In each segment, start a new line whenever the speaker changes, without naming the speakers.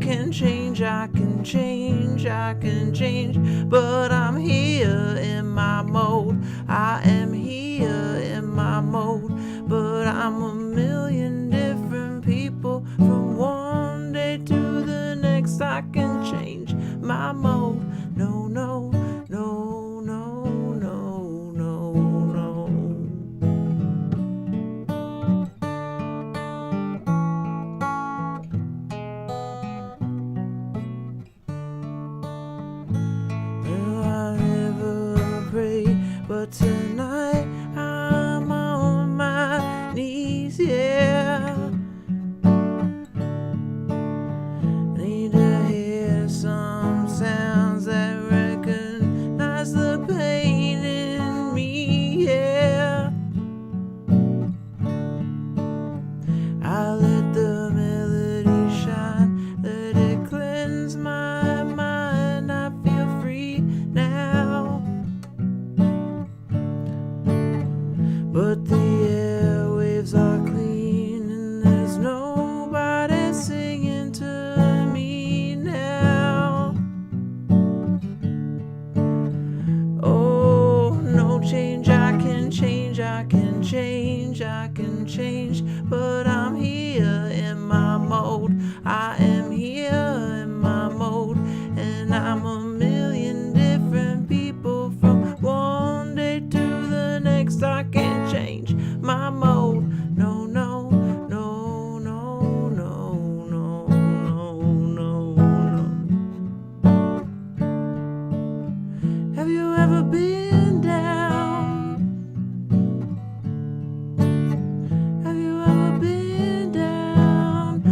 can change, I can change, I can change, but I'm here in my mode. I am here in my mode, but I'm a million different people. From one day to the next, I can change my mode. No, no, no, no, no, no, no. Well, I never pray, but tonight I'm on my knees, yeah. Need to hear some sounds that recognize the pain in me, yeah. I let the melody shine, let it cleanse my mind. I feel free now, but the airwaves are clean and there's nobody singing to me now. Oh, no change, I can change, I can change, I can change, but I'm here in my mode. I am here in my mode, and I'm a million different people. From one day to the next, I can't change my mode. No, no, no, no, no, no, no, no, no. Have you ever been down? Have you ever been down?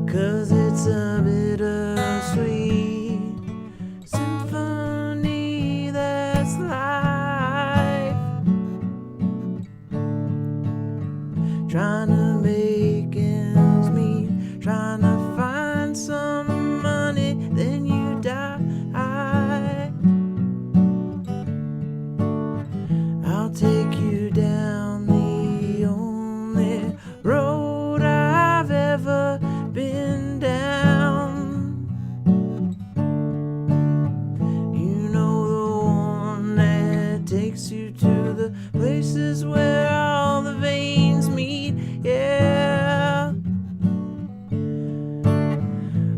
Cause it's a bittersweet symphony that's life. Trying to make ends meet, trying to find some money, then you die. I'll take you down the only road I've ever been down. You know, the one that takes you to the places where all the veins meet, yeah.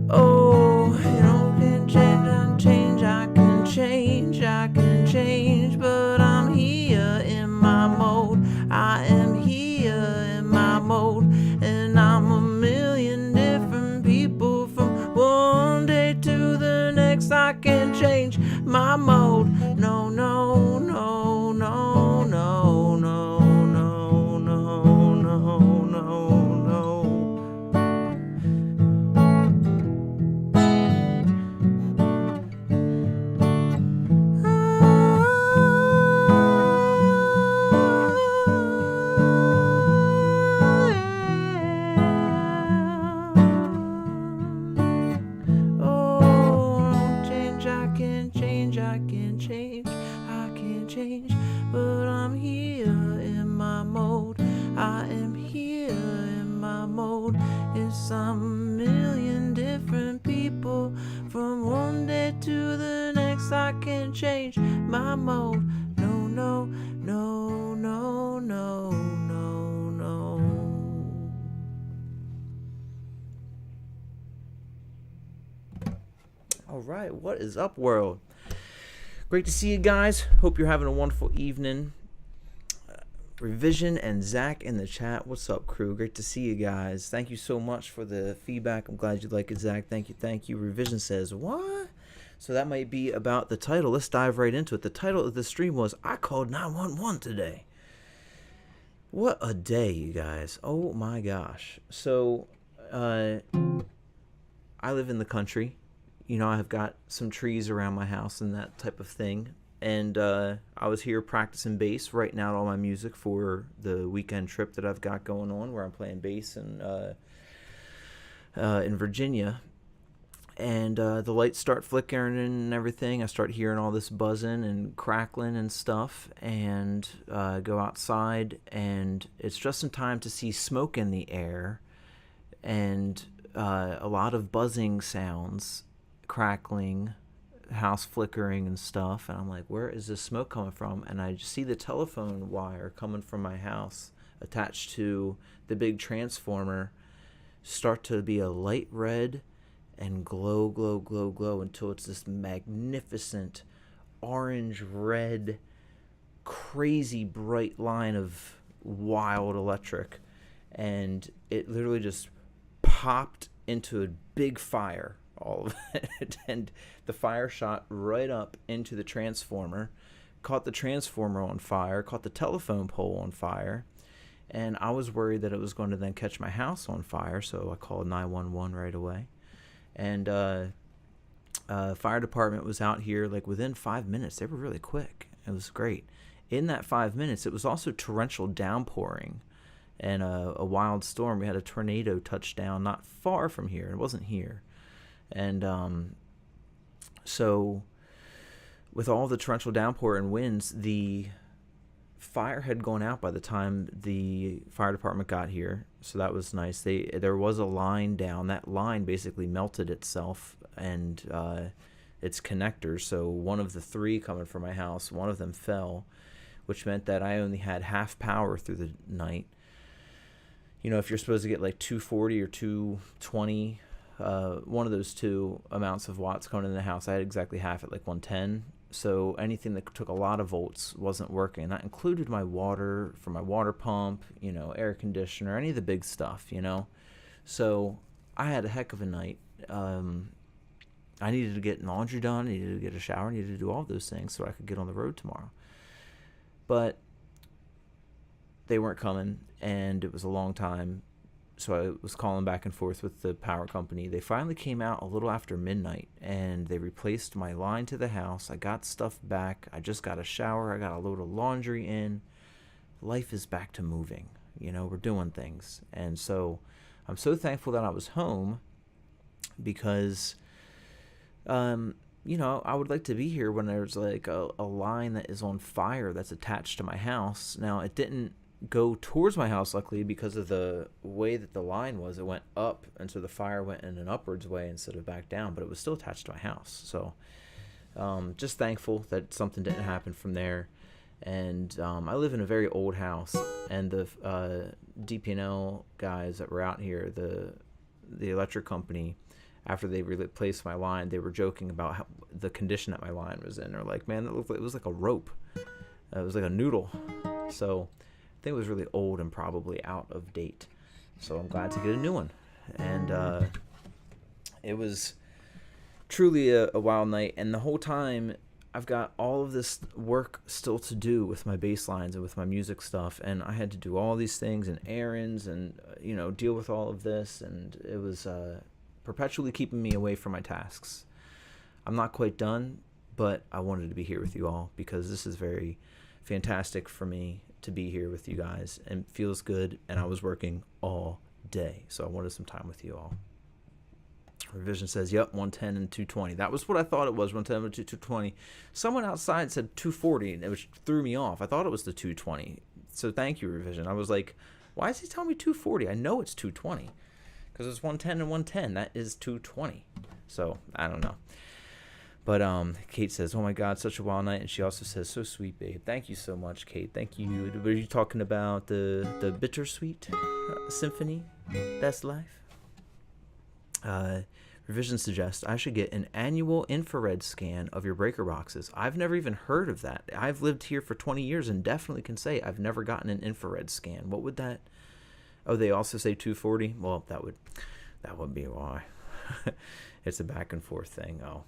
Oh, you know, can change, I can change, I can change, but I'm here in my mode. I am here in my mode, and I'm a million different people. From one day to the next, I can change my mode. No, no, no, no, no, no, no, no, no, no, no. Oh, change, I can change, I can change, I can change, but I'm here in my mode. I am here in my mode. It's a million different people. From one day to the next, I can change my mode. No, no, no, no, no, no, no. All right, what is up, world? Great to see you guys. Hope you're having a wonderful evening. Revision and Zach in the chat. What's up, crew? Great to see you guys. Thank you so much for the feedback. I'm glad you like it, Zach. Thank you, thank you. Revision says, what? So that might be about the title. Let's dive right into it. The title of the stream was, I called 911 today. What a day, you guys. Oh my gosh. So, I live in the country. You know, I've got some trees around my house and that type of thing. And I was here practicing bass, writing out all my music for the weekend trip that I've got going on, where I'm playing bass in Virginia. And the lights start flickering and everything. I start hearing all this buzzing and crackling and stuff, and go outside, and it's just in time to see smoke in the air, and a lot of buzzing sounds, crackling, house flickering and stuff. And I'm like, where is this smoke coming from? And I just see the telephone wire coming from my house attached to the big transformer start to be a light red and glow, glow, glow, glow until it's this magnificent orange red, crazy bright line of wild electric. And it literally just popped into a big fire, all of it. And the fire shot right up into the transformer, caught the transformer on fire, caught the telephone pole on fire. And I was worried that it was going to then catch my house on fire, so I called 911 right away. And fire department was out here like within 5 minutes. They were really quick. It was great. In that 5 minutes, it was also torrential downpouring and a wild storm. We had a tornado touch down not far from here. It wasn't here. And so with all the torrential downpour and winds, the fire had gone out by the time the fire department got here, so that was nice. There was a line down. That line basically melted itself and its connectors. So one of the three coming from my house, one of them fell, which meant that I only had half power through the night. You know, if you're supposed to get like 240 or 220, one of those two amounts of watts coming in the house, I had exactly half at like 110. So anything that took a lot of volts wasn't working. That included my water for my water pump, you know, air conditioner, any of the big stuff, you know. So I had a heck of a night. I needed to get laundry done, I needed to get a shower, I needed to do all those things so I could get on the road tomorrow. But they weren't coming, and it was a long time. So I was calling back and forth with the power company. They finally came out a little after midnight, and they replaced my line to the house. I got stuff back. I just got a shower. I got a load of laundry in. Life is back to moving. You know, we're doing things. And so I'm so thankful that I was home because, you know, I would like to be here when there's like a line that is on fire that's attached to my house. Now, it didn't go towards my house, luckily, because of the way that the line was. It went up, and so the fire went in an upwards way instead of back down, but it was still attached to my house. So just thankful that something didn't happen from there. And I live in a very old house, and the DP&L guys that were out here, the electric company, after they replaced my line, they were joking about how the condition that my line was in. They're like, man, it was like a rope. It was like a noodle. So I think it was really old and probably out of date. So I'm glad to get a new one. And it was truly a wild night. And the whole time, I've got all of this work still to do with my bass lines and with my music stuff. And I had to do all these things and errands and, you know, deal with all of this. And it was perpetually keeping me away from my tasks. I'm not quite done, but I wanted to be here with you all because this is very fantastic for me to be here with you guys, and feels good. And I was working all day, so I wanted some time with you all. Revision says, yep, 110 and 220. That was what I thought it was, 110 and 220. Someone outside said 240, which threw me off. I thought it was the 220. So thank you, Revision. I was like, why is he telling me 240? I know it's 220 because it's 110 and 110. That is 220. So I don't know. But Kate says, oh my God, such a wild night. And she also says, so sweet, babe. Thank you so much, Kate. Thank you. Were you talking about the Bittersweet Symphony? That's life. Revision suggests I should get an annual infrared scan of your breaker boxes. I've never even heard of that. I've lived here for 20 years and definitely can say I've never gotten an infrared scan. What would that? Oh, they also say 240? Well, that would be why. It's a back and forth thing. Oh.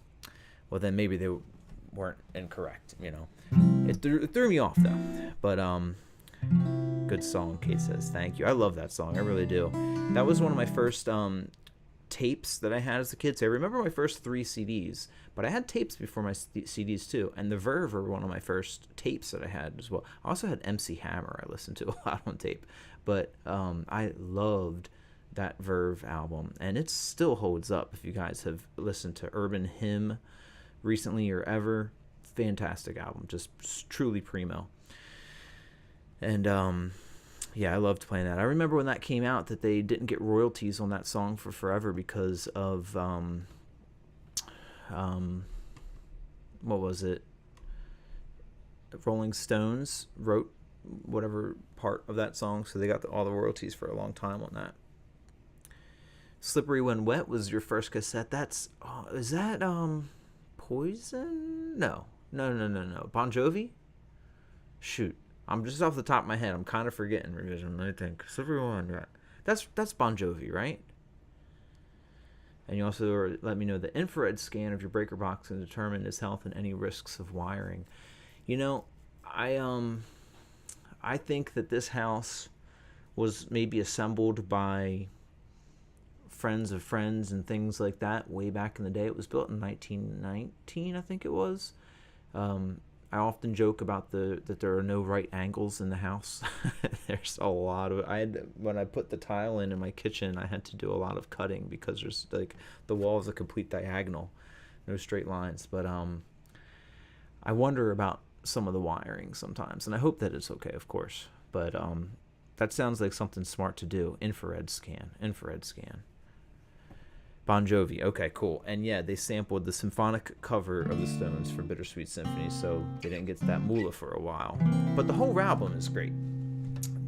Well, then maybe they weren't incorrect, you know. It threw me off, though. But, good song, Kate says. Thank you. I love that song. I really do. That was one of my first tapes that I had as a kid. So I remember my first 3 CDs. But I had tapes before my CDs, too. And The Verve were one of my first tapes that I had as well. I also had MC Hammer I listened to a lot on tape. But I loved that Verve album, and it still holds up. If you guys have listened to Urban Hymn recently or ever, fantastic album, just truly primo. And yeah, I loved playing that. I remember when that came out that they didn't get royalties on that song for forever because of what was it? Rolling Stones wrote whatever part of that song, so they got all the royalties for a long time on that. Slippery When Wet was your first cassette. That's is that Poison? No. Bon Jovi? Shoot, I'm just off the top of my head. I'm kind of forgetting Revision. I think Slippery When Wet. That's Bon Jovi, right? And you also let me know the infrared scan of your breaker box and determine its health and any risks of wiring. You know, I think that this house was maybe assembled by friends of friends and things like that way back in the day. It was built in 1919, I think it was. I often joke about that there are no right angles in the house. There's a lot of when I put the tile in my kitchen, I had to do a lot of cutting because there's like the wall is a complete diagonal, no straight lines. But I wonder about some of the wiring sometimes, and I hope that it's okay, of course. But that sounds like something smart to do. Infrared scan. Bon Jovi. Okay, cool. And yeah, they sampled the symphonic cover of the Stones for Bittersweet Symphony, so they didn't get to that moolah for a while. But the whole album is great.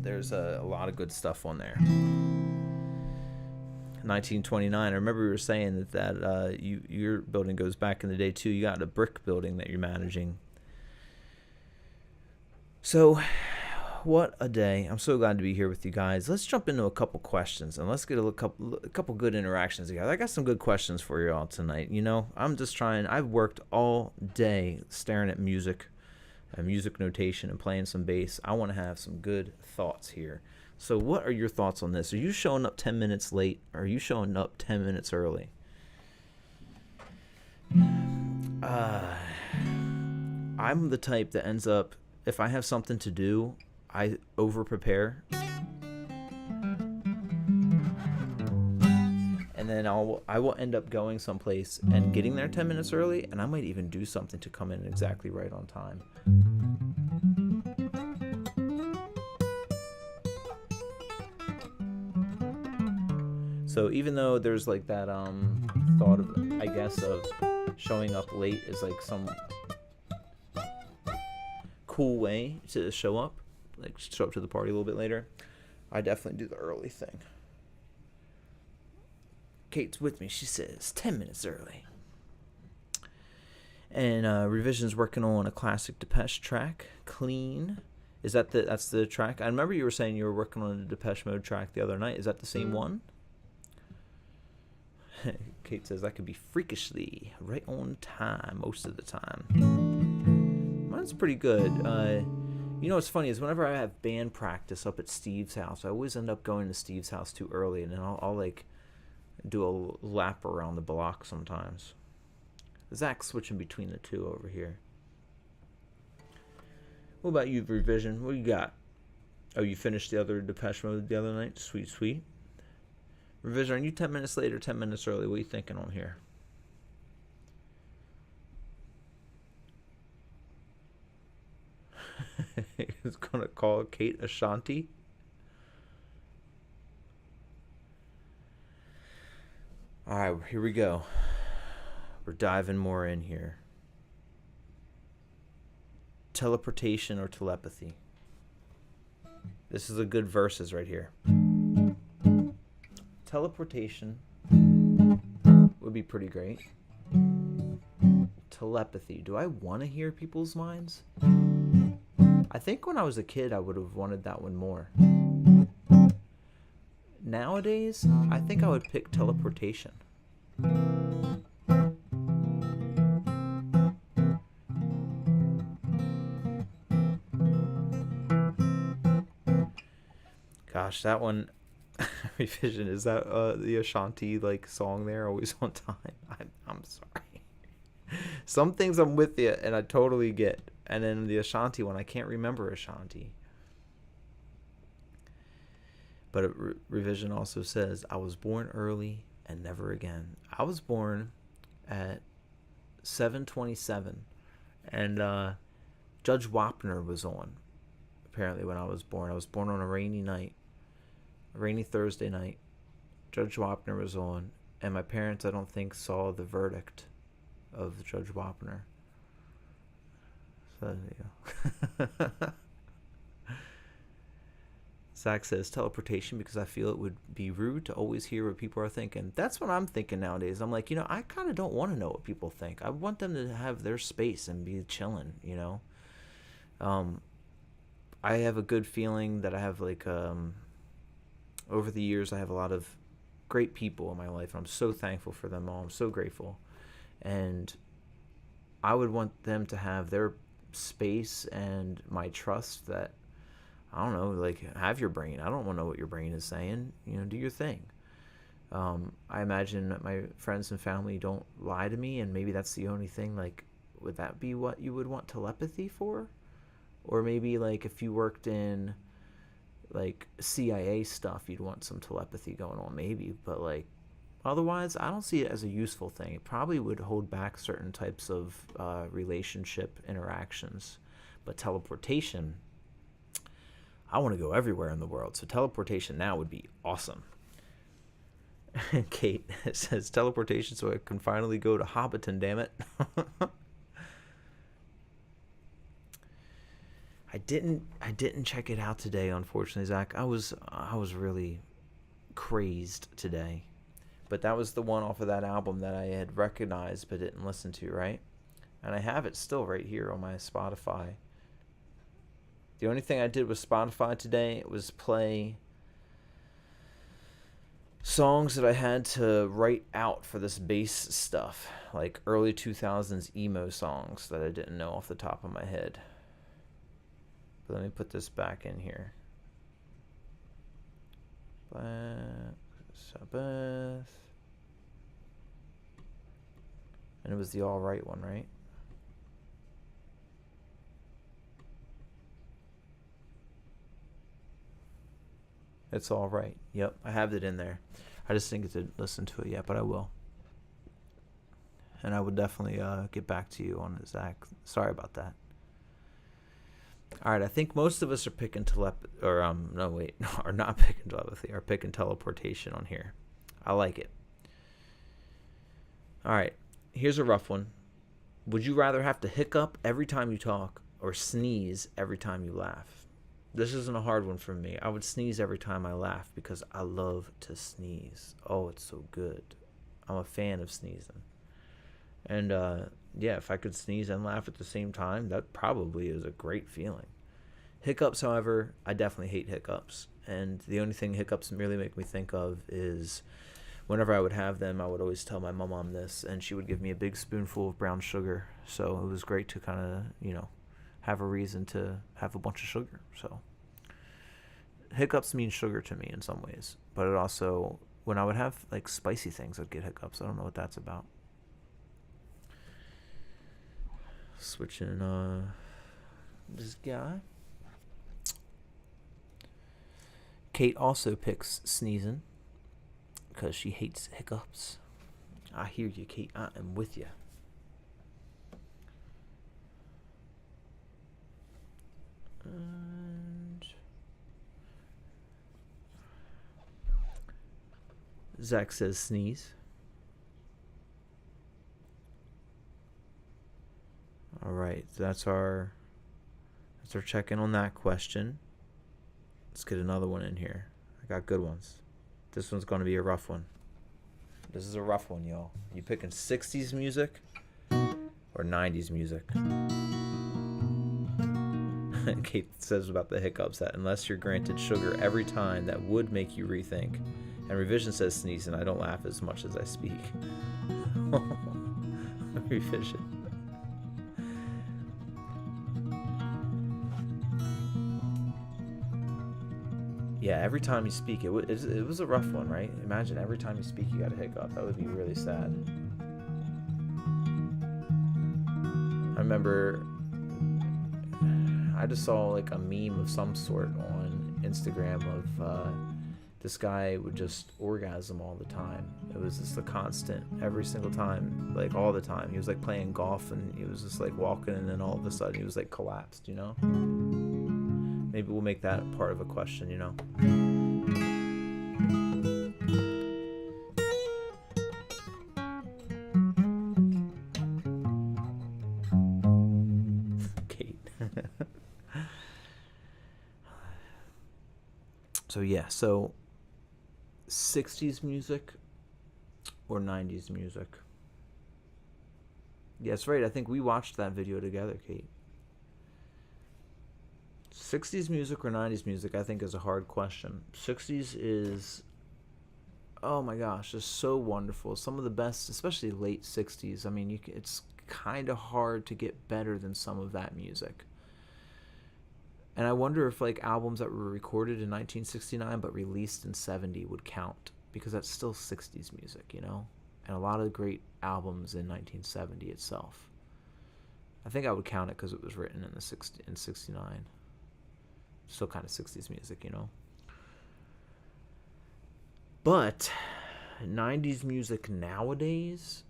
There's a lot of good stuff on there. 1929. I remember you were saying that your building goes back in the day too. You got a brick building that you're managing. So, what a day. I'm so glad to be here with you guys. Let's jump into a couple questions and let's get a couple good interactions together. I got some good questions for you all tonight. You know, I've worked all day staring at music notation and playing some bass. I want to have some good thoughts here. So what are your thoughts on this? Are you showing up 10 minutes late? Or are you showing up 10 minutes early? I'm the type that ends up, if I have something to do, I over prepare, and then I will end up going someplace and getting there 10 minutes early, and I might even do something to come in exactly right on time. So even though there's like that thought of, I guess, of showing up late is like some cool way to show up, like show up to the party a little bit later, I definitely do the early thing. Kate's with me. She says 10 minutes early. And Revision's working on a classic Depeche track, Clean. Is that's the track? I remember you were saying you were working on a Depeche Mode track the other night. Is that the same one? Kate says I could be freakishly right on time most of the time. Mine's pretty good. You know what's funny is whenever I have band practice up at Steve's house, I always end up going to Steve's house too early, and then I'll like do a lap around the block sometimes. Zach's switching between the two over here. What about you, Revision? What do you got? Oh, you finished the other Depeche Mode the other night? Sweet, sweet. Revision, are you 10 minutes late or 10 minutes early? What are you thinking on here? He's going to call Kate Ashanti. All right, here we go. We're diving more in here. Teleportation or telepathy? This is a good verses right here. Teleportation would be pretty great. Telepathy. Do I want to hear people's minds? I think when I was a kid, I would have wanted that one more. Nowadays, I think I would pick teleportation. Gosh, that one, Revision, is that the Ashanti like song there, Always on Time? I'm sorry. Some things I'm with you and I totally get. And then the Ashanti one, I can't remember Ashanti. But Revision also says, I was born early and never again. I was born at 7:27, and Judge Wapner was on, apparently, when I was born. I was born on a rainy night, a rainy Thursday night. Judge Wapner was on, and my parents, I don't think, saw the verdict of Judge Wapner. So, yeah. Zach says teleportation because I feel it would be rude to always hear what people are thinking. That's what I'm thinking nowadays. I'm like, I kind of don't want to know what people think. I want them to have their space and be chilling, I have a good feeling that I have, like, over the years, I have a lot of great people in my life. I'm so thankful for them all. I'm so grateful. And I would want them to have their space and my trust that, I don't know, like, have your brain. I don't want to know what your brain is saying. Do your thing. I imagine that my friends and family don't lie to me, and maybe that's the only thing. Like, would that be what you would want telepathy for? Or maybe, like, if you worked in, like, CIA stuff, you'd want some telepathy going on, maybe. But, like, otherwise, I don't see it as a useful thing. It probably would hold back certain types of relationship interactions. But teleportation, I want to go everywhere in the world, so teleportation now would be awesome. Kate says teleportation so I can finally go to Hobbiton, damn it. I didn't check it out today, unfortunately, Zach. I was really crazed today. But that was the one off of that album that I had recognized but didn't listen to, right? And I have it still right here on my Spotify. The only thing I did with Spotify today was play songs that I had to write out for this bass stuff, like early 2000s emo songs that I didn't know off the top of my head. But let me put this back in here. Black Sabbath. And it was the All Right one, right? It's All Right. Yep, I have it in there. I just didn't get to listen to it yet, but I will. And I would definitely get back to you on it, Zach. Sorry about that. All right, I think most of us are picking are not picking telepathy, are picking teleportation on here. I like it. All right, here's a rough one. Would you rather have to hiccup every time you talk or sneeze every time you laugh? This isn't a hard one for me. I would sneeze every time I laugh because I love to sneeze. Oh, it's so good. I'm a fan of sneezing. And yeah, if I could sneeze and laugh at the same time, that probably is a great feeling. Hiccups, however, I definitely hate hiccups. And the only thing hiccups really make me think of is whenever I would have them, I would always tell my mom this, and she would give me a big spoonful of brown sugar. So it was great to kind of, have a reason to have a bunch of sugar. So hiccups mean sugar to me in some ways. But it also, when I would have, like, spicy things, I'd get hiccups. I don't know what that's about. Switching this guy. Kate also picks sneezing because she hates hiccups. I hear you, Kate. I am with you. And Zach says sneeze. All right, that's our check-in on that question. Let's get another one in here. I got good ones. This one's going to be a rough one. This is a rough one, y'all. You picking 60s music or 90s music? Kate says about the hiccups that unless you're granted sugar every time, that would make you rethink. And Revision says sneeze, and I don't laugh as much as I speak. Revision. Yeah, every time you speak, it was a rough one, right? Imagine every time you speak, you got a hiccup. That would be really sad. I remember I just saw like a meme of some sort on Instagram of this guy would just orgasm all the time. It was just a constant, every single time, like all the time. He was like playing golf and he was just like walking, and then all of a sudden he was like collapsed, you know? Maybe we'll make that part of a question, you know? Kate. So yeah, so 60s music or 90s music? Yeah, that's right. I think we watched that video together, Kate. 60s music or 90s music, I think, is a hard question. 60s is, oh my gosh, just so wonderful. Some of the best, especially late 60s. I mean, it's kind of hard to get better than some of that music. And I wonder if like albums that were recorded in 1969 but released in 70 would count, because that's still 60s music, you know? And a lot of great albums in 1970 itself. I think I would count it because it was written in 69. Still kind of 60s music, you know? But 90s music nowadays,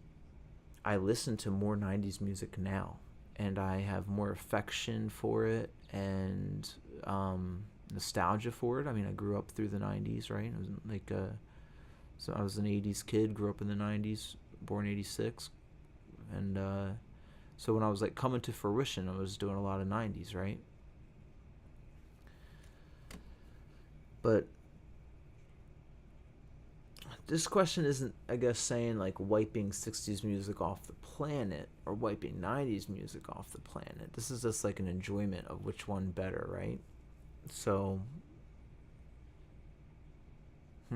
I listen to more 90s music now, and I have more affection for it and nostalgia for it. I mean, I grew up through the 90s, right? I was like, so I was an 80s kid, grew up in the 90s, born 86. And so when I was like coming to fruition, I was doing a lot of 90s, right? But this question isn't, I guess, saying like wiping 60s music off the planet or wiping 90s music off the planet. This is just like an enjoyment of which one better, right? So, I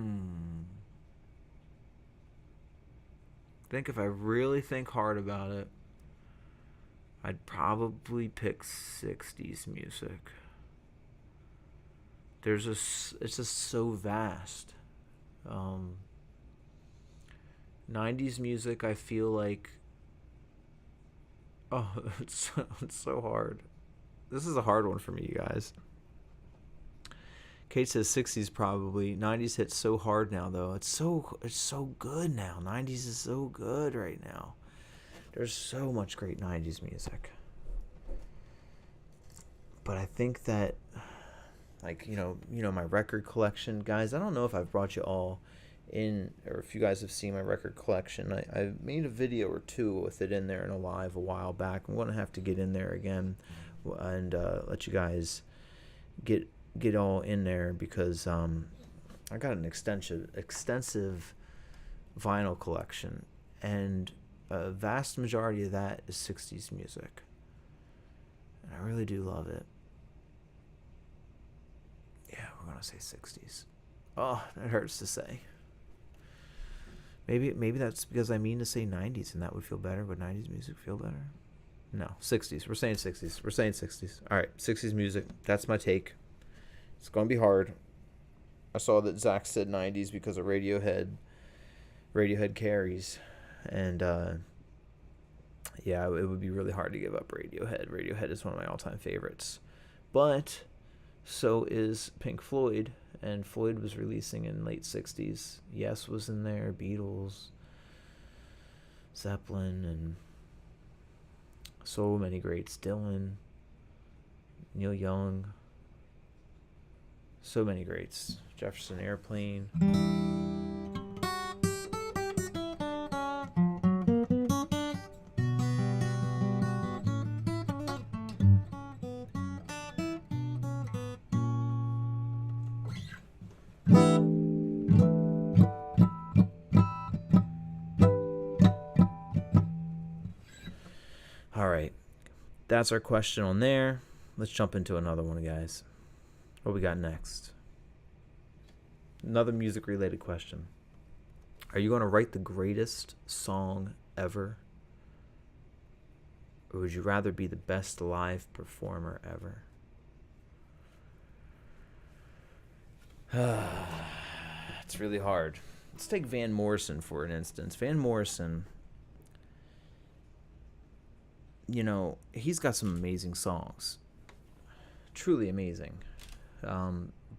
think if I really think hard about it, I'd probably pick 60s music. It's just so vast. 90s music, I feel like, oh, it's so hard. This is a hard one for me, you guys. Kate says 60s probably. 90s hits so hard now, though. It's so good now. 90s is so good right now. There's so much great 90s music. But I think that, like, you know my record collection, guys. I don't know if I've brought you all in, or if you guys have seen my record collection. I made a video or two with it in there in a live a while back. I'm gonna have to get in there again and let you guys get all in there, because I got an extensive vinyl collection, and a vast majority of that is 60s music, and I really do love it. Yeah, we're gonna say 60s. Oh, that hurts to say. Maybe that's because I mean to say 90s, and that would feel better. Would 90s music feel better? No, 60s. We're saying 60s. We're saying 60s. All right, 60s music. That's my take. It's going to be hard. I saw that Zach said 90s because of Radiohead. Radiohead carries. And, yeah, it would be really hard to give up Radiohead. Radiohead is one of my all-time favorites. But so is Pink Floyd. And Floyd was releasing in late 60s. Yes was in there. Beatles. Zeppelin. And so many greats. Dylan. Neil Young. So many greats. Jefferson Airplane. All right. That's our question on there. Let's jump into another one, guys. What we got next? Another music-related question. Are you going to write the greatest song ever? Or would you rather be the best live performer ever? It's really hard. Let's take Van Morrison for an instance. Van Morrison, you know, he's got some amazing songs. Truly amazing.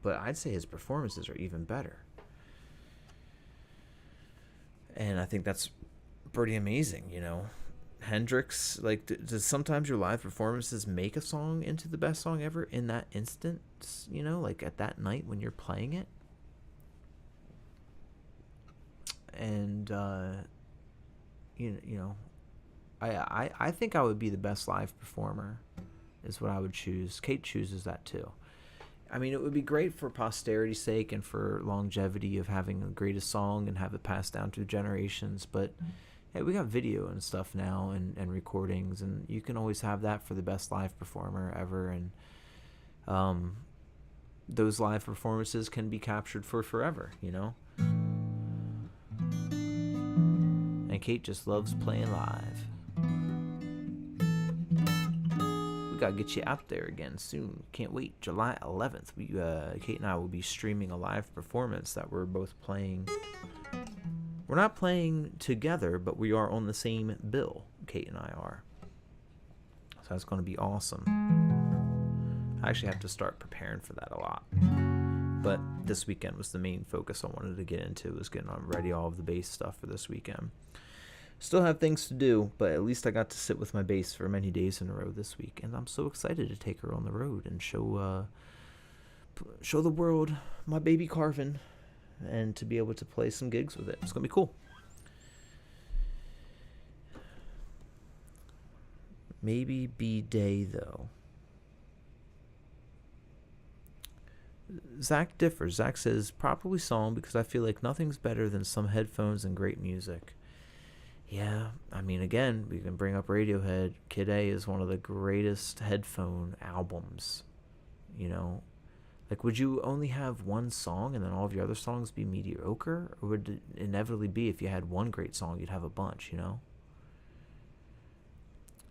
But I'd say his performances are even better. And I think that's pretty amazing, you know. Hendrix, like, does sometimes your live performances make a song into the best song ever in that instance, you know, like at that night when you're playing it? And, you know, I think I would be the best live performer, is what I would choose. Kate chooses that too. I mean, it would be great for posterity's sake and for longevity of having the greatest song and have it passed down through generations. But hey, we got video and stuff now, and recordings, and you can always have that for the best live performer ever. And those live performances can be captured for forever, you know? And Kate just loves playing live. Gotta get you out there again soon. Can't wait. July 11th. Kate and I will be streaming a live performance that we're both playing. We're not playing together, but we are on the same bill. Kate and I are. So that's going to be awesome. I actually have to start preparing for that a lot. But this weekend was the main focus I wanted to get into, was getting ready all of the bass stuff for this weekend. Still have things to do, but at least I got to sit with my bass for many days in a row this week, and I'm so excited to take her on the road and show the world my baby Carvin, and to be able to play some gigs with it. It's gonna be cool. Maybe B-Day though. Zach differs. Zach says probably song, because I feel like nothing's better than some headphones and great music. Yeah, I mean, again, we can bring up Radiohead. Kid A is one of the greatest headphone albums, you know? Like, would you only have one song and then all of your other songs be mediocre? Or would it inevitably be, if you had one great song, you'd have a bunch, you know?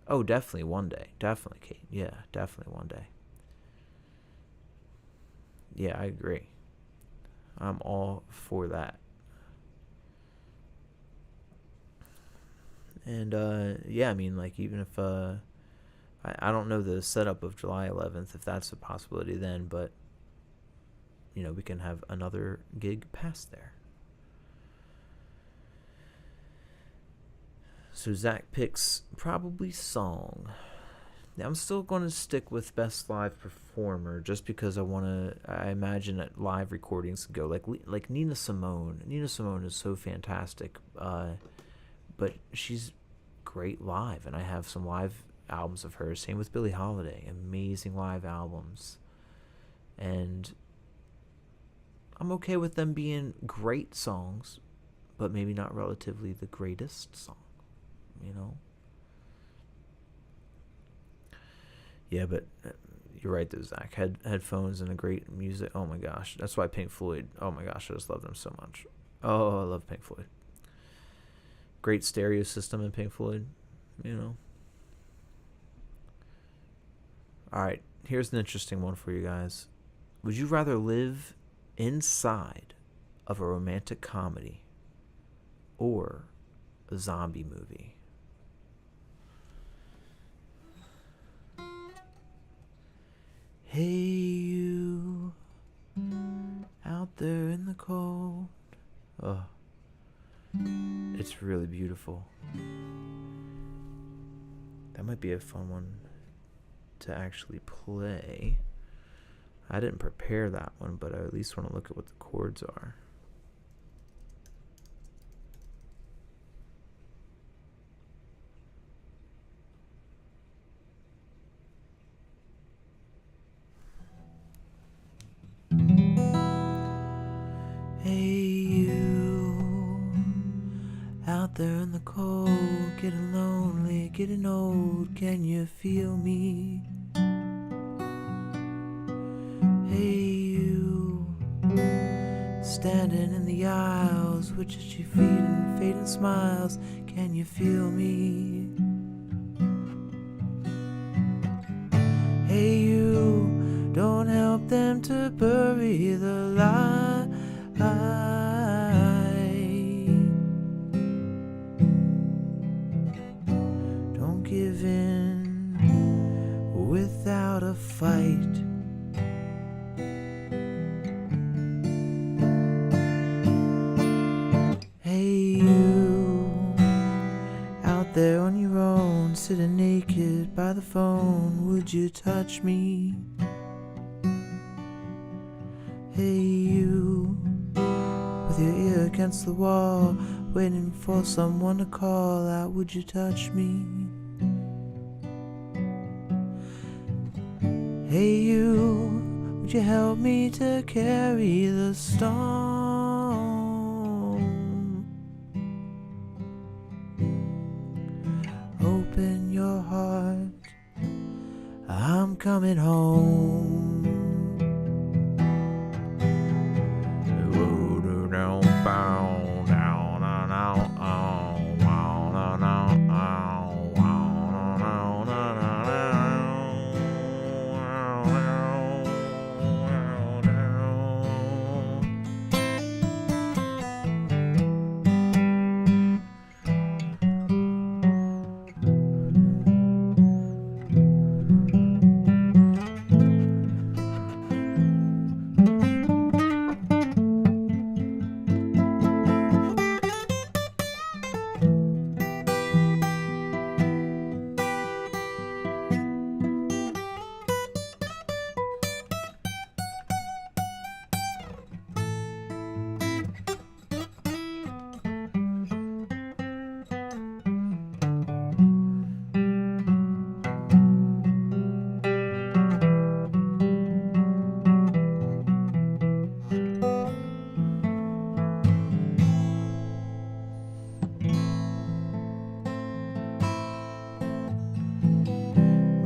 Oh, definitely one day. Definitely, Kate. Yeah, definitely one day. Yeah, I agree. I'm all for that. And yeah, I mean, like, even if I don't know the setup of July 11th, if that's a possibility then, but you know, we can have another gig past there. So Zach picks probably song. Now I'm still going to stick with best live performer, just because I imagine that live recordings go like Nina Simone. Nina Simone is so fantastic. But she's great live, and I have some live albums of hers. Same with Billie Holiday, amazing live albums. And I'm okay with them being great songs, but maybe not relatively the greatest song, you know? Yeah, but you're right though, Zach. Headphones and a great music. Oh my gosh, that's why Pink Floyd. Oh my gosh, I just love them so much. Oh, I love Pink Floyd. Great stereo system in Pink Floyd, you know. All right, here's an interesting one for you guys. Would you rather live inside of a romantic comedy or a zombie movie? Hey, you out there in the cold. Oh. It's really beautiful. That might be a fun one to actually play. I didn't prepare that one, but I at least want to look at what the chords are. There in the cold, getting lonely, getting old, can you feel me? Hey, you, standing in the aisles with your feet and fading smiles, can you feel me? Hey, you, don't help them to bury the lie. Give in without a fight. Hey, you. phone, would you touch me? Hey you, with your ear against the wall, waiting for someone to call out, would you touch me? Hey you, would you help me to carry the stone? Open your heart, I'm coming home.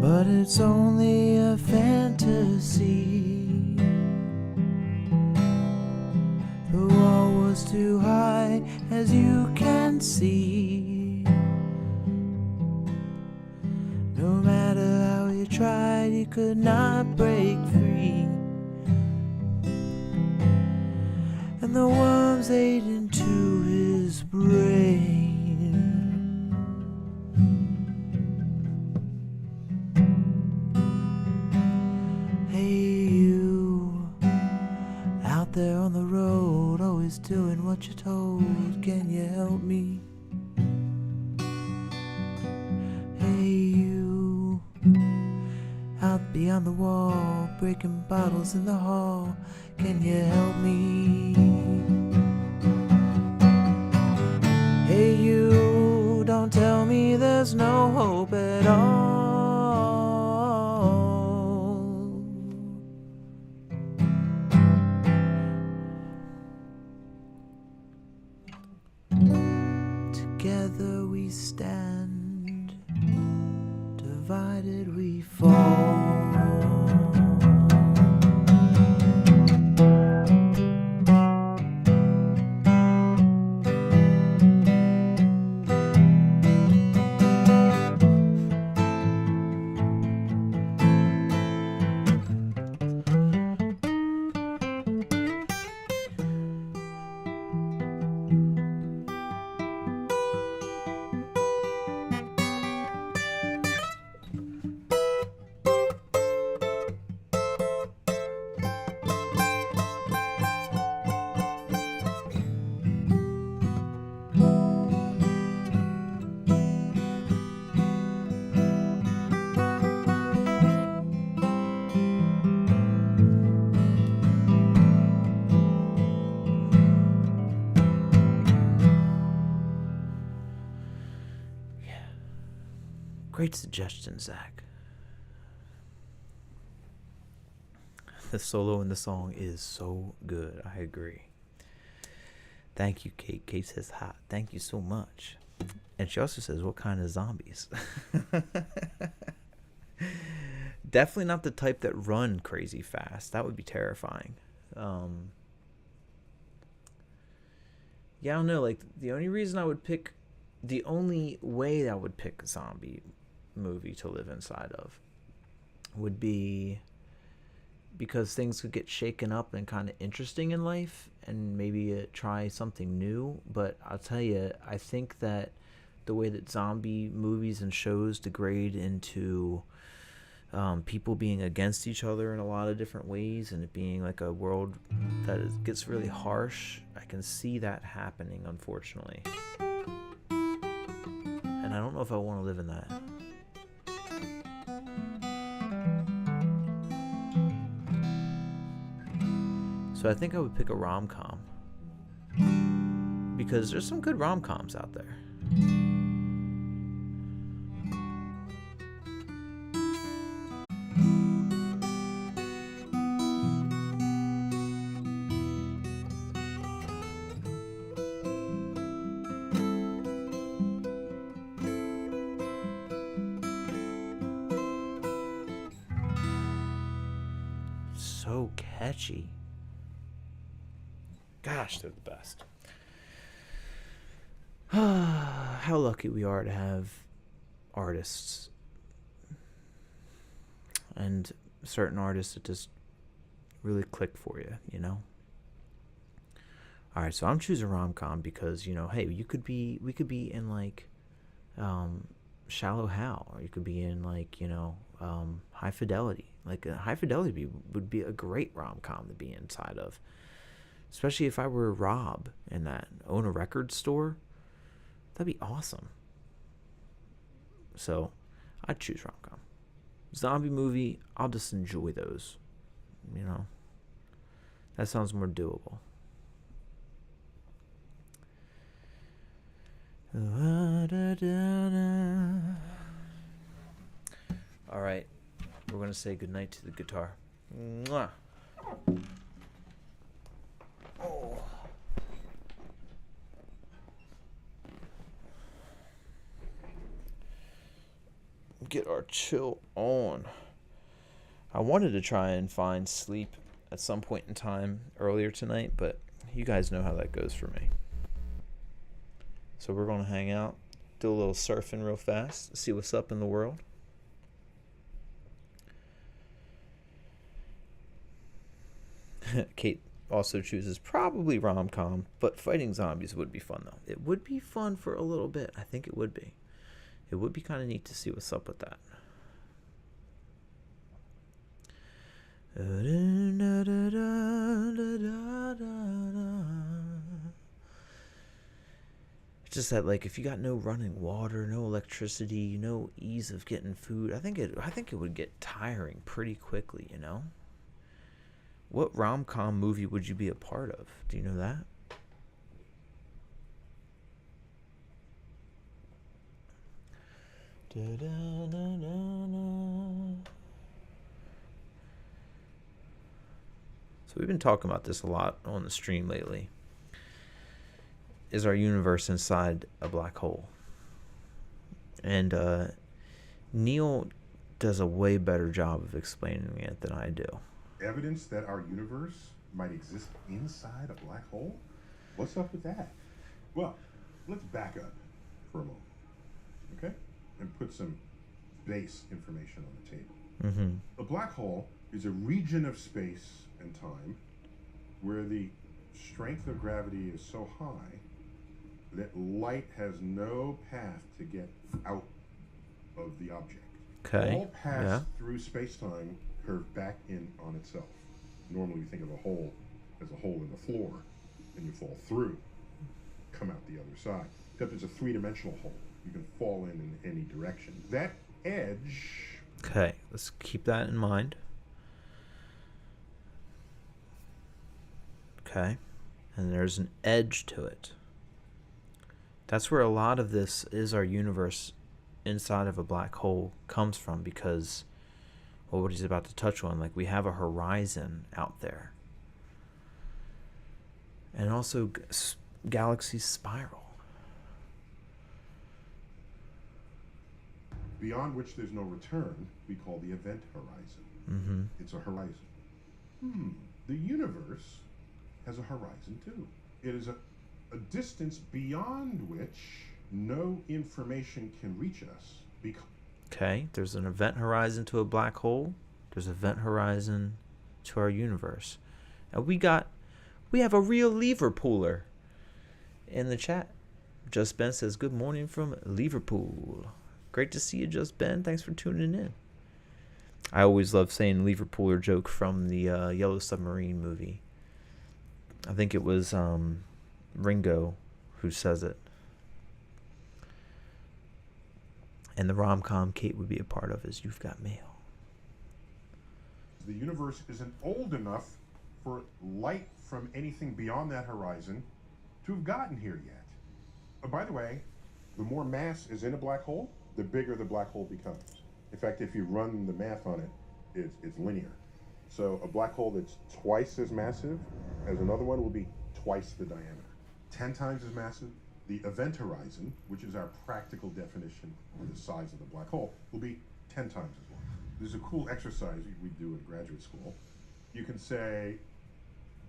But it's only a fantasy. The wall was too high, as you can see. No matter how you tried, you could not break free. And the worms ate into his brain. There on the road, always doing what you're told, can you help me? Hey you, out beyond the wall, breaking bottles in the hall, can you help me? Hey you, don't tell me there's no hope at all. Together we stand, divided we fall. Great suggestion, Zach. The solo in the song is so good. I agree. Thank you, Kate. Kate says hot. Thank you so much. And she also says, what kind of zombies? Definitely not the type that run crazy fast. That would be terrifying. Yeah, I don't know. Like, the only way that I would pick a zombie movie to live inside of would be because things could get shaken up and kind of interesting in life, and maybe try something new. But I'll tell you, I think that the way that zombie movies and shows degrade into people being against each other in a lot of different ways, and it being like a world that gets really harsh, I can see that happening, unfortunately. And I don't know if I want to live in that. So I think I would pick a rom-com. Because there's some good rom-coms out there. So catchy. Gosh, they're the best. How lucky we are to have artists and certain artists that just really click for you, you know? All right, so I'm choosing rom-com because, you know, hey, we could be in like Shallow Hal, or you could be in like, you know, High Fidelity. Like High Fidelity would be a great rom-com to be inside of. Especially if I were Rob in that, own a record store. That'd be awesome. So, I'd choose rom-com. Zombie movie, I'll just enjoy those. You know, that sounds more doable. All right, we're gonna say goodnight to the guitar. Mwah. Oh. Get our chill on. I wanted to try and find sleep at some point in time earlier tonight, but you guys know how that goes for me. So we're going to hang out, do a little surfing real fast, see what's up in the world. Kate also chooses probably rom-com, but fighting zombies would be fun, though. It would be fun for a little bit. I think it would be. It would be kind of neat to see what's up with that. It's just that, like, if you got no running water, no electricity, no ease of getting food, I think it would get tiring pretty quickly, you know? What rom-com movie would you be a part of? Do you know that? So we've been talking about this a lot on the stream lately. Is our universe inside a black hole? And Neil does a way better job of explaining it than I do.
Evidence that our universe might exist inside a black hole? What's up with that? Well, let's back up for a moment, okay? And put some base information on the table.
Mm-hmm.
A black hole is a region of space and time where the strength of gravity is so high that light has no path to get out of the object.
Okay.
All paths through space-time curve back in on itself. Normally we think of a hole as a hole in the floor, and you fall through, come out the other side. Except it's a three-dimensional hole. You can fall in any direction. That edge...
Okay, let's keep that in mind. Okay. And there's an edge to it. That's where a lot of this is our universe inside of a black hole comes from, because, well, what he's about to touch on, like, we have a horizon out there. And also galaxy spiral.
Beyond which there's no return, we call the event horizon.
Mm-hmm.
It's a horizon. The universe has a horizon too. It is a distance beyond which no information can reach us.
Okay, there's an event horizon to a black hole. There's an event horizon to our universe. And we have a real Liverpooler in the chat. Just Ben says, good morning from Liverpool. Great to see you, Just Ben. Thanks for tuning in. I always love saying Liverpooler joke from the Yellow Submarine movie. I think it was Ringo who says it. And the rom-com Kate would be a part of is You've Got Mail.
The universe isn't old enough for light from anything beyond that horizon to have gotten here yet. By the way, the more mass is in a black hole, the bigger the black hole becomes. In fact, if you run the math on it, it's linear. So a black hole that's twice as massive as another one will be twice the diameter. 10 times as massive, the event horizon, which is our practical definition of the size of the black hole, will be 10 times as long. There's a cool exercise we do in graduate school. You can say,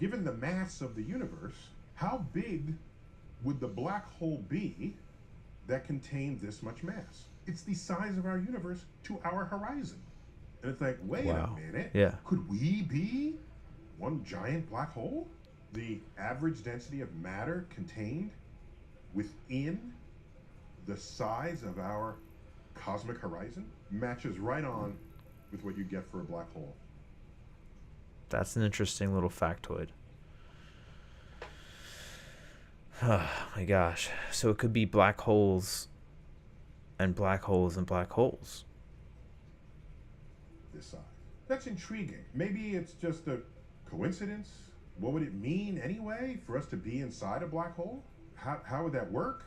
given the mass of the universe, how big would the black hole be that contained this much mass? It's the size of our universe to our horizon. And it's like, wait a minute.
Yeah.
Could we be one giant black hole? The average density of matter contained within the size of our cosmic horizon matches right on with what you get for a black hole.
That's an interesting little factoid. Oh my gosh. So it could be black holes and black holes and black holes.
This size. That's intriguing. Maybe it's just a coincidence. What would it mean anyway for us to be inside a black hole? How would that work?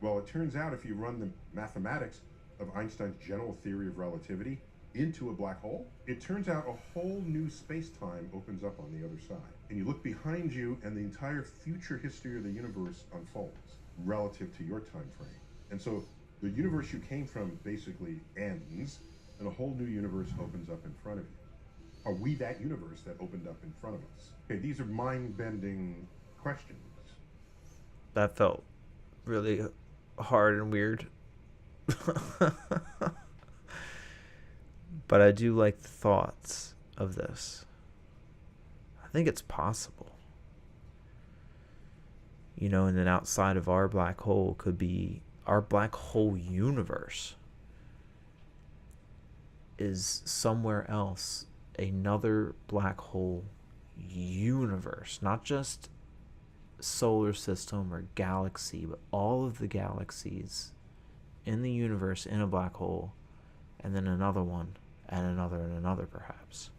Well, it turns out if you run the mathematics of Einstein's general theory of relativity into a black hole, it turns out a whole new space-time opens up on the other side. And you look behind you and the entire future history of the universe unfolds relative to your time frame. And so the universe you came from basically ends and a whole new universe opens up in front of you. Are we that universe that opened up in front of us? Okay, these are mind-bending questions.
That felt really hard and weird. But I do like the thoughts of this. I think it's possible. You know, and then outside of our black hole could be our black hole universe is somewhere else, another black hole universe, not just solar system or galaxy, but all of the galaxies in the universe in a black hole, and then another one, and another perhaps.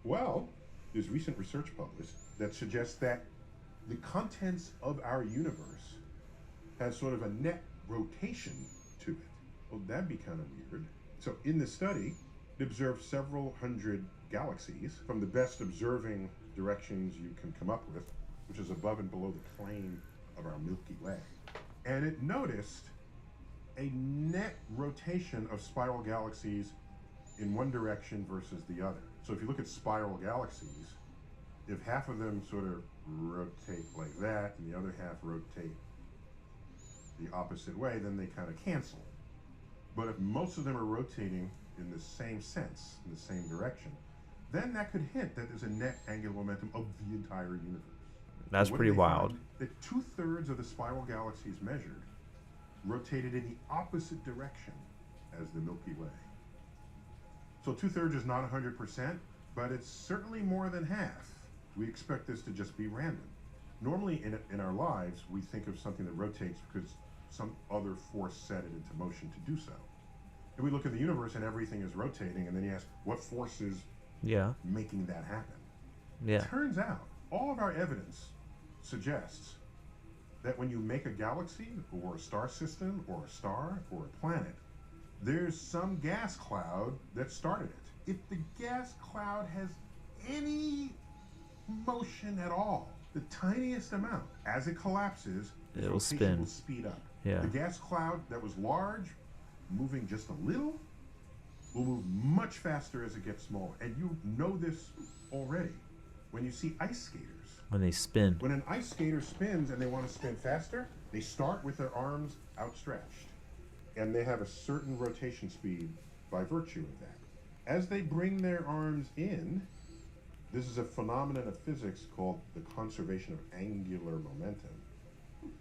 Well, there's recent research published that suggests that the contents of our universe has sort of a net rotation to it. Well, that'd be kind of weird. So in the study, it observed several hundred galaxies from the best observing directions you can come up with, which is above and below the plane of our Milky Way. And it noticed a net rotation of spiral galaxies in one direction versus the other. So if you look at spiral galaxies, if half of them sort of rotate like that and the other half rotate the opposite way, then they kind of cancel. But if most of them are rotating in the same sense, in the same direction, then that could hint that there's a net angular momentum of the entire universe.
That's pretty wild.
That 2/3 of the spiral galaxies measured rotated in the opposite direction as the Milky Way. So 2/3 is not 100%, but it's certainly more than half. We expect this to just be random. Normally in our lives, we think of something that rotates because some other force set it into motion to do so. And we look at the universe and everything is rotating, and then you ask, what force is making that happen?
Yeah.
Turns out, all of our evidence suggests that when you make a galaxy, or a star system, or a star, or a planet, there's some gas cloud that started it. If the gas cloud has any motion at all, the tiniest amount, as it collapses, its
It'll
rotation
spin.
will speed up.
Yeah.
The gas cloud that was large, moving just a little, will move much faster as it gets smaller. And you know this already when you see ice skaters.
When they spin.
When an ice skater spins and they want to spin faster, they start with their arms outstretched. And they have a certain rotation speed by virtue of that. As they bring their arms in, this is a phenomenon of physics called the conservation of angular momentum.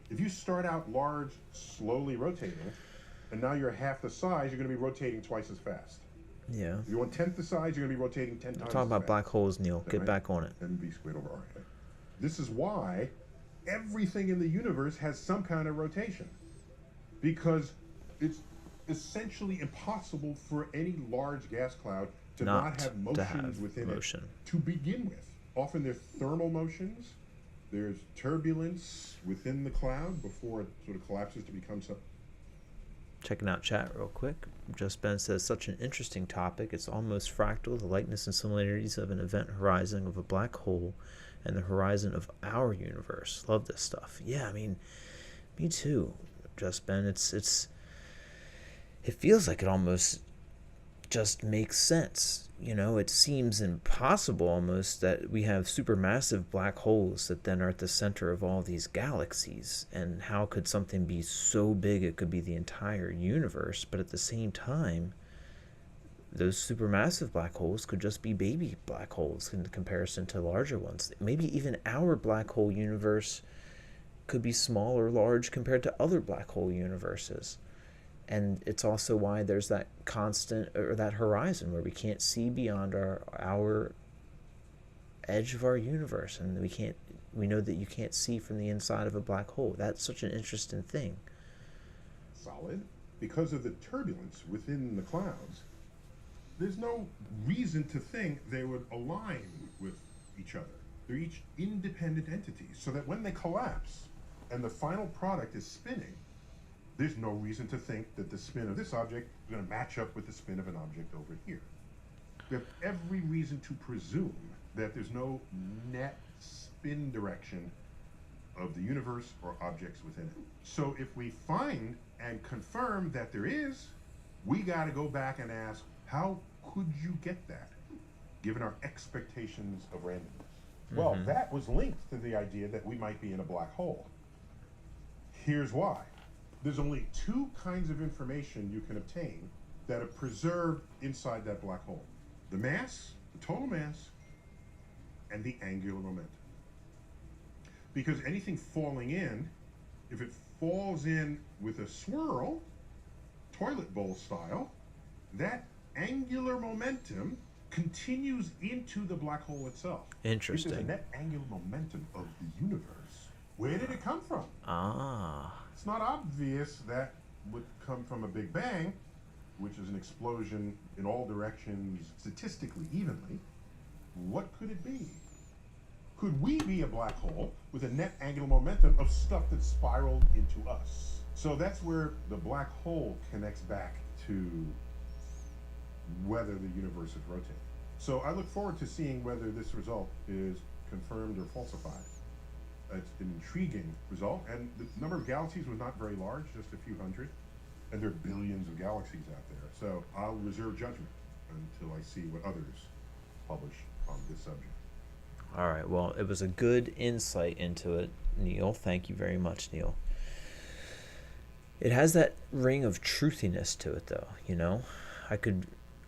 If you start out large, slowly rotating, and now you're half the size, you're going to be rotating twice as fast.
Yeah.
If you want 10th the size, you're going to be rotating 10 times
We're talking
as
about
fast.
black holes, Neil. Get
Right?
back on it.
mv squared over r. Okay. This is why everything in the universe has some kind of rotation. Because it's essentially impossible for any large gas cloud to
Not
not have
to
motions
have
within
motion.
it to begin with. Often they're thermal motions. There's turbulence within the cloud before it sort of collapses to become something.
Checking out chat real quick. Just Ben says, such an interesting topic. It's almost fractal, the likeness and similarities of an event horizon of a black hole and the horizon of our universe. Love this stuff. Yeah, I mean, me too. Just Ben, it feels like it almost just makes sense. You know, it seems impossible almost that we have supermassive black holes that then are at the center of all these galaxies. And how could something be so big it could be the entire universe? But at the same time, those supermassive black holes could just be baby black holes in comparison to larger ones. Maybe even our black hole universe could be small or large compared to other black hole universes. And it's also why there's that constant, or that horizon where we can't see beyond our edge of our universe, and we know that you can't see from the inside of a black hole. That's such an interesting thing.
Solid. Because of the turbulence within the clouds, there's no reason to think they would align with each other. They're each independent entities, so that when they collapse and the final product is spinning, there's no reason to think that the spin of this object is going to match up with the spin of an object over here. We have every reason to presume that there's no net spin direction of the universe or objects within it. So if we find and confirm that there is, we got to go back and ask, how could you get that, given our expectations of randomness? Well, that was linked to the idea that we might be in a black hole. Here's why. There's only two kinds of information you can obtain that are preserved inside that black hole. The mass, the total mass, and the angular momentum. Because anything falling in, if it falls in with a swirl, toilet bowl style, that angular momentum continues into the black hole itself.
Interesting.
It's the net angular momentum of the universe. Where did it come from? It's not obvious that would come from a Big Bang, which is an explosion in all directions statistically evenly. What could it be? Could we be a black hole with a net angular momentum of stuff that spiraled into us? So that's where the black hole connects back to whether the universe is rotating. So I look forward to seeing whether this result is confirmed or falsified. It's an intriguing result, and the number of galaxies was not very large, just a few hundred, and there are billions of galaxies out there. So I'll reserve judgment until I see what others publish on this subject.
All right, well, it was a good insight into it, Neil. Thank you very much, Neil. It has that ring of truthiness to it, though, you know? I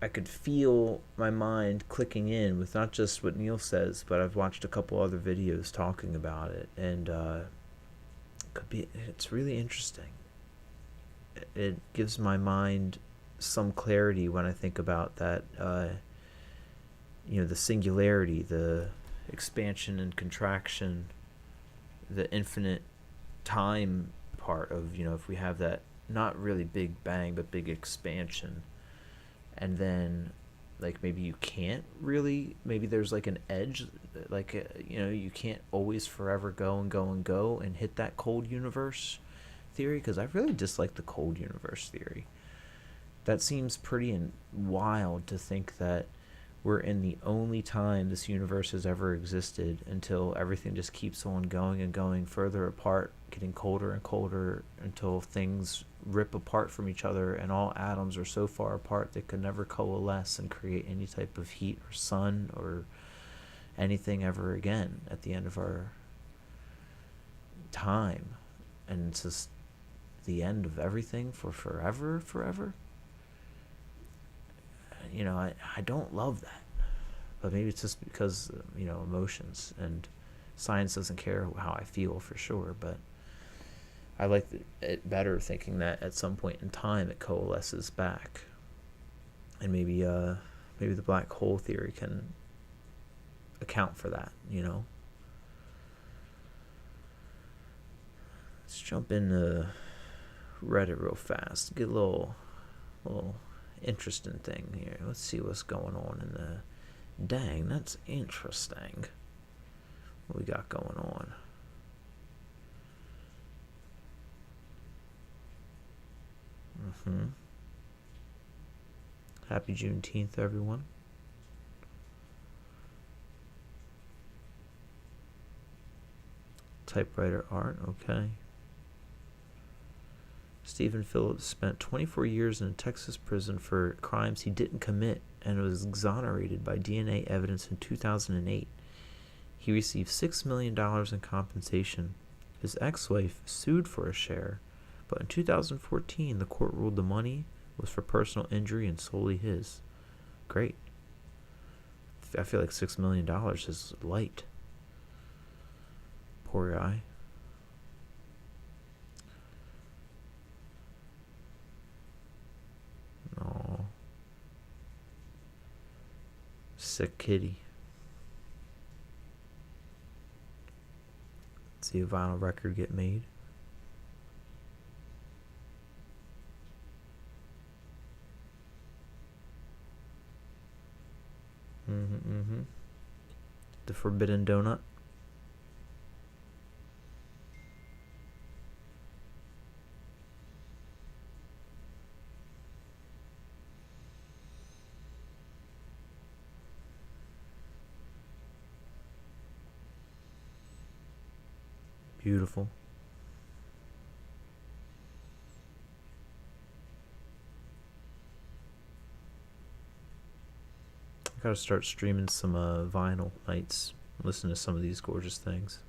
could feel my mind clicking in with not just what Neil says, but I've watched a couple other videos talking about it, and it's really interesting. It gives my mind some clarity when I think about that, the singularity, the expansion and contraction, the infinite time part of, if we have that not really big bang, but big expansion. And then, like, maybe you can't really, maybe there's like an edge, like, you can't always forever go and go and go and hit that cold universe theory, because I really dislike the cold universe theory. That seems pretty wild to think that we're in the only time this universe has ever existed until everything just keeps on going and going further apart, getting colder and colder until things rip apart from each other and all atoms are so far apart they could never coalesce and create any type of heat or sun or anything ever again at the end of our time. And it's just the end of everything for forever. I don't love that, but maybe it's just because emotions, and science doesn't care how I feel for sure, but I like it better thinking that at some point in time it coalesces back, and maybe the black hole theory can account for that. Let's jump into Reddit real fast, get a little little interesting thing here. Let's see what's going on in the... Dang, that's interesting. What we got going on? Happy Juneteenth, everyone. Typewriter art, okay. Stephen Phillips spent 24 years in a Texas prison for crimes he didn't commit and was exonerated by DNA evidence in 2008. He received $6 million in compensation. His ex-wife sued for a share, but in 2014 the court ruled the money was for personal injury and solely his. Great. I feel like $6 million is light. Poor guy. No. Sick kitty. Let's see a vinyl record get made. The Forbidden Donut. Beautiful. I gotta start streaming some vinyl nights. Listen to some of these gorgeous things.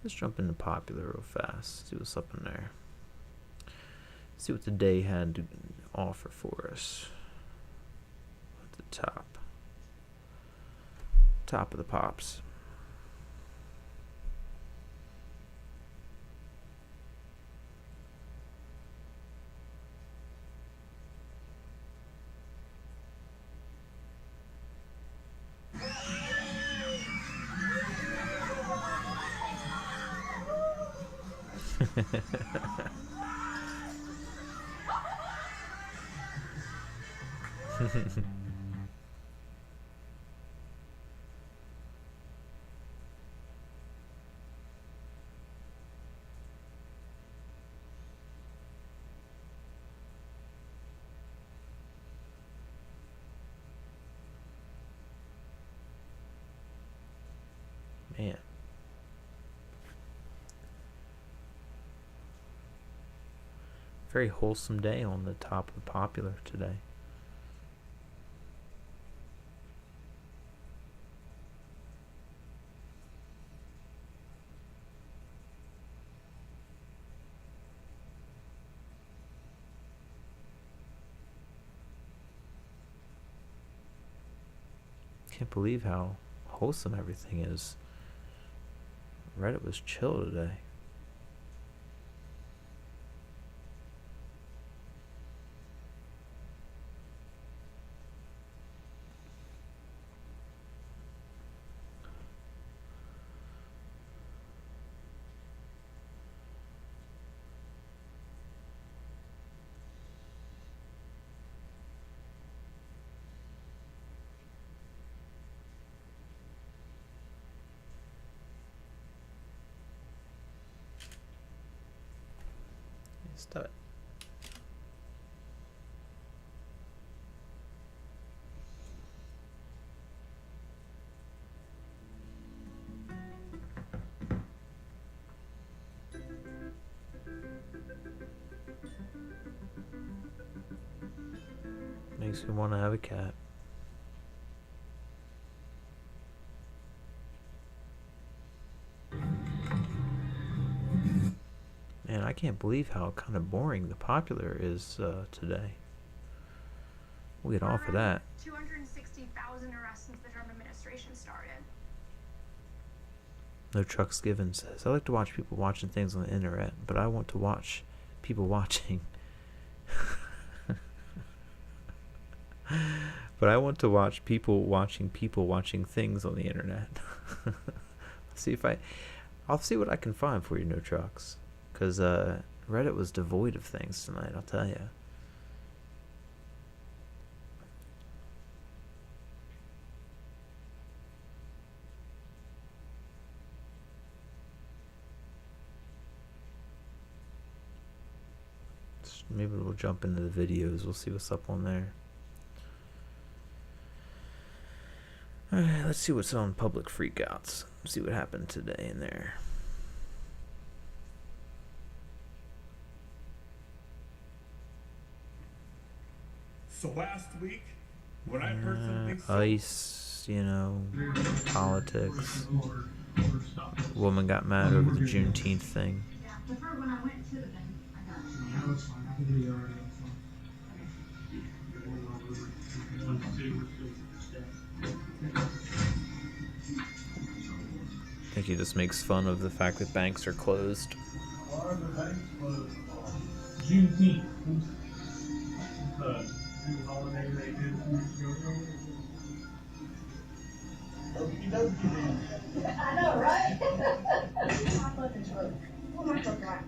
Let's jump into popular real fast. See what's up in there. See what the day had to offer for us. At the top. Top of the pops. Man. Very wholesome day on the top of the popular today. Can't believe how wholesome everything is. Reddit was chill today. Stop it. Makes me want to have a cat. Man, I can't believe how kind of boring the popular is today. We'll get off of that.
260,000 arrests since the Trump administration started.
No Trucks Given says, I like to watch people watching things on the internet, but I want to watch people watching. But I want to watch people watching things on the internet. I'll see what I can find for you, No Trucks. Because Reddit was devoid of things tonight, I'll tell you. Maybe we'll jump into the videos. We'll see what's up on there. Alright, let's see what's on Public Freakouts. See what happened today in there.
So last week, when I heard something so
ICE, politics. Woman got mad over the Juneteenth thing.
When I went to the thing, I got it.
Yeah, that's fine. I can do the already.
I think he just makes fun of the fact that banks are closed.
Juneteenth. New holiday they did 2 weeks ago.
I know, right? Pull my truck around.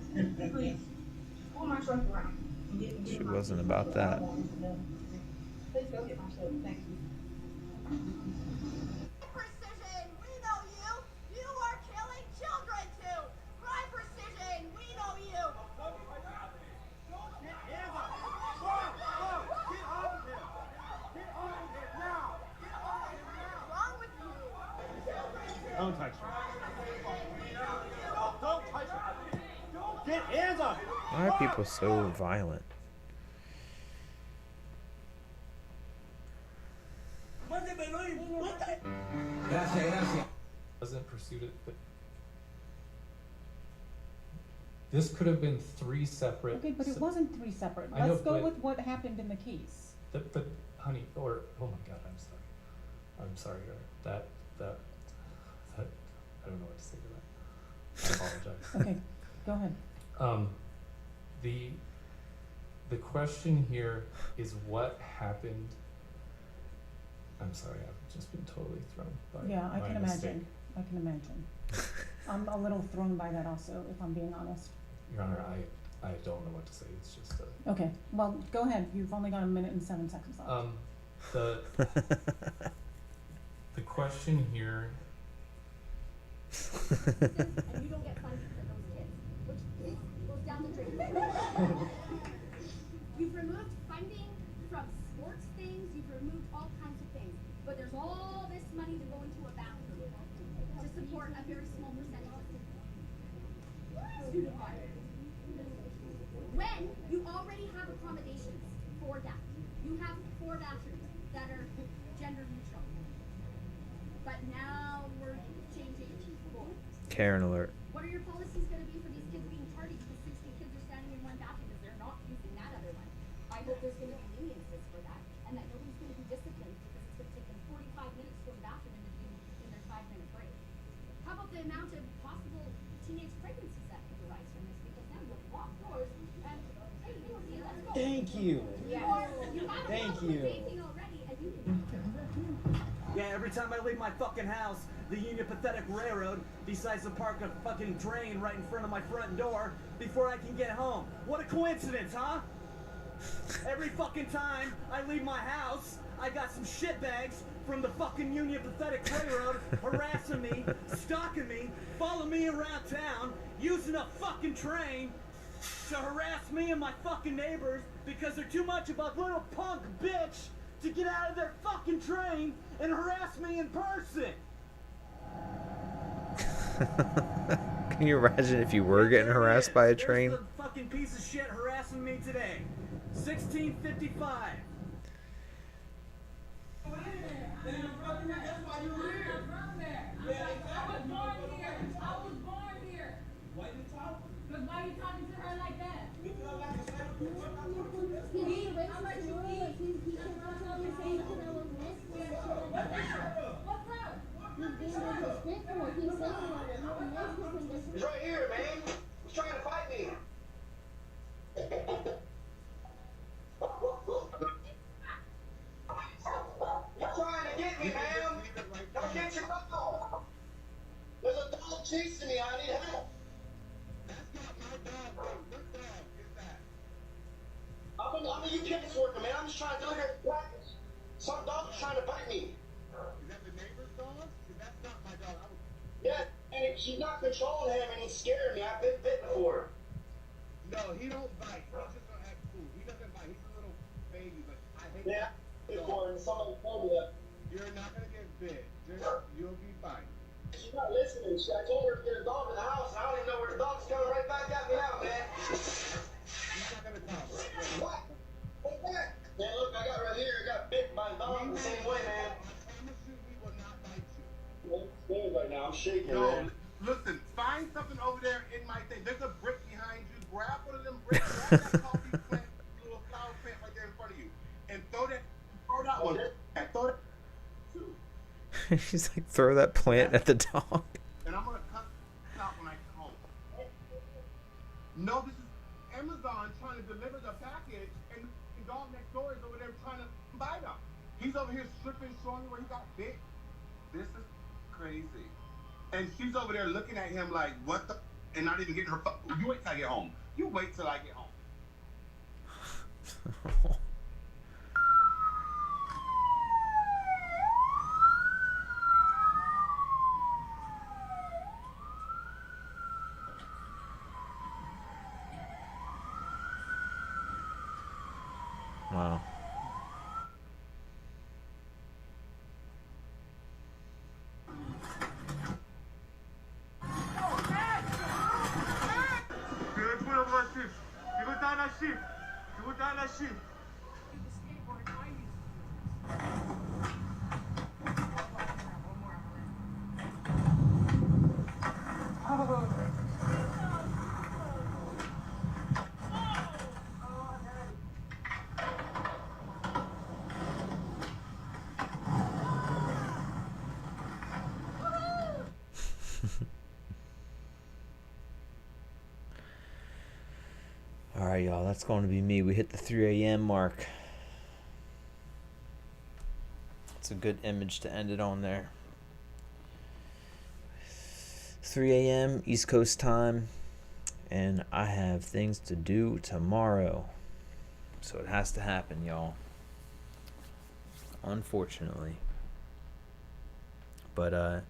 Please. Pull my truck around.
She wasn't about that.
Please go get my stuff. Thank you.
Precision, we know you. You are killing children too. Crime Precision, we know you. What's wrong with you?
don't touch her. Don't touch her. Get hands on her.
Why are people so violent?
Wasn't pursued it, but this could have been 3 separate.
Okay, but it wasn't 3 separate.
I know,
Let's go
but-
with what happened in the case.
But honey, or oh my God, I'm sorry. That I don't know what to say to that. I apologize.
Okay, go ahead.
The question here is what happened. I'm sorry, I've just been totally thrown by
Yeah, I
my
can
mistake.
imagine. I can imagine. I'm a little thrown by that also, if I'm being honest.
Your Honor, I don't know what to say. It's just
Okay, well, go ahead. You've only got 1 minute and 7 seconds left.
The question here.
And you don't get funding for those kids, which goes down the drain. You've removed funding from sports things, you've removed all kinds of things, but there's all this money to go into a bathroom to support a very small percentage of student body. When you already have accommodations for that, you have 4 bathrooms that are gender neutral. But now we're changing more.
Karen alert.
What are your policies gonna be for these kids being tardy because 60 kids are standing in one bathroom because they're not using that other one? I hope there's gonna be leniencies for that, and that nobody's gonna be disciplined because it's gonna take them 45 minutes to go to the bathroom in their 5-minute break. How about the amount of possible teenage pregnancies that could arise from this? Because now you'll lock doors and, hey, Nancy, let's go.
Thank you.
Or you have a
Thank
problem with
you.
dating already, and you can.
Yeah, every time I leave my fucking house, the Union Pathetic Railroad decides to park a fucking drain right in front of my front door before I can get home. What a coincidence, huh? Every fucking time I leave my house, I got some shitbags from the fucking Union Pathetic Railroad harassing me, stalking me, following me around town, using a fucking train to harass me and my fucking neighbors because they're too much of a little punk bitch to get out of their fucking train and harass me in person.
Can you imagine if you were getting harassed by a train?
There's the fucking piece of shit harassing me today. 1655.
kids working, man. I'm just trying to do it here at practice. Some dog's trying to bite me.
Is that the neighbor's dog? 'Cause that's not my dog.
Yeah, and he's not controlling him, and he's scaring me. I've been bit before.
No, he don't bite. He's just gonna act cool. He doesn't bite. He's a little baby, but I hate
Yeah, before, and somebody told me that.
You're not gonna get bit. You'll be fine.
She's not listening. I told her to get a dog in the house, and I don't even know where the dog's coming right back at me now, man.
He's not gonna talk.
What? What's that? Man, look, I got right here. I got bit by a dog the same way, man.
I promise you, we will not bite you.
I'm scared right now. I'm shaking,
No,
man.
listen. Find something over there in my thing. There's a brick behind you. Grab one of them bricks. Grab that coffee plant, little flower plant right there in front of you, and throw that one. And throw that.
He's like, throw that plant at the dog.
And I'm gonna cut this out when I come home. No, this is Amazon trying to deliver the package, and the dog next door is over there trying to bite him. He's over here stripping, showing me where he got bit. This is crazy. And she's over there looking at him like, what the? And not even getting her. You wait till I get home. You wait till I get home.
Wow. All right, y'all, that's going to be me. We hit the 3 a.m. mark. It's a good image to end it on there. 3 a.m. East Coast time, and I have things to do tomorrow. So it has to happen, y'all. Unfortunately. But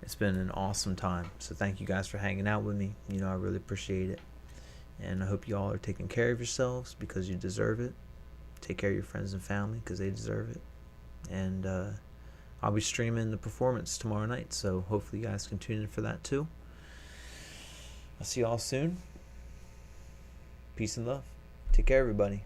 it's been an awesome time. So thank you guys for hanging out with me. You know, I really appreciate it. And I hope you all are taking care of yourselves because you deserve it. Take care of your friends and family because they deserve it. And I'll be streaming the performance tomorrow night, so hopefully you guys can tune in for that too. I'll see you all soon. Peace and love. Take care, everybody.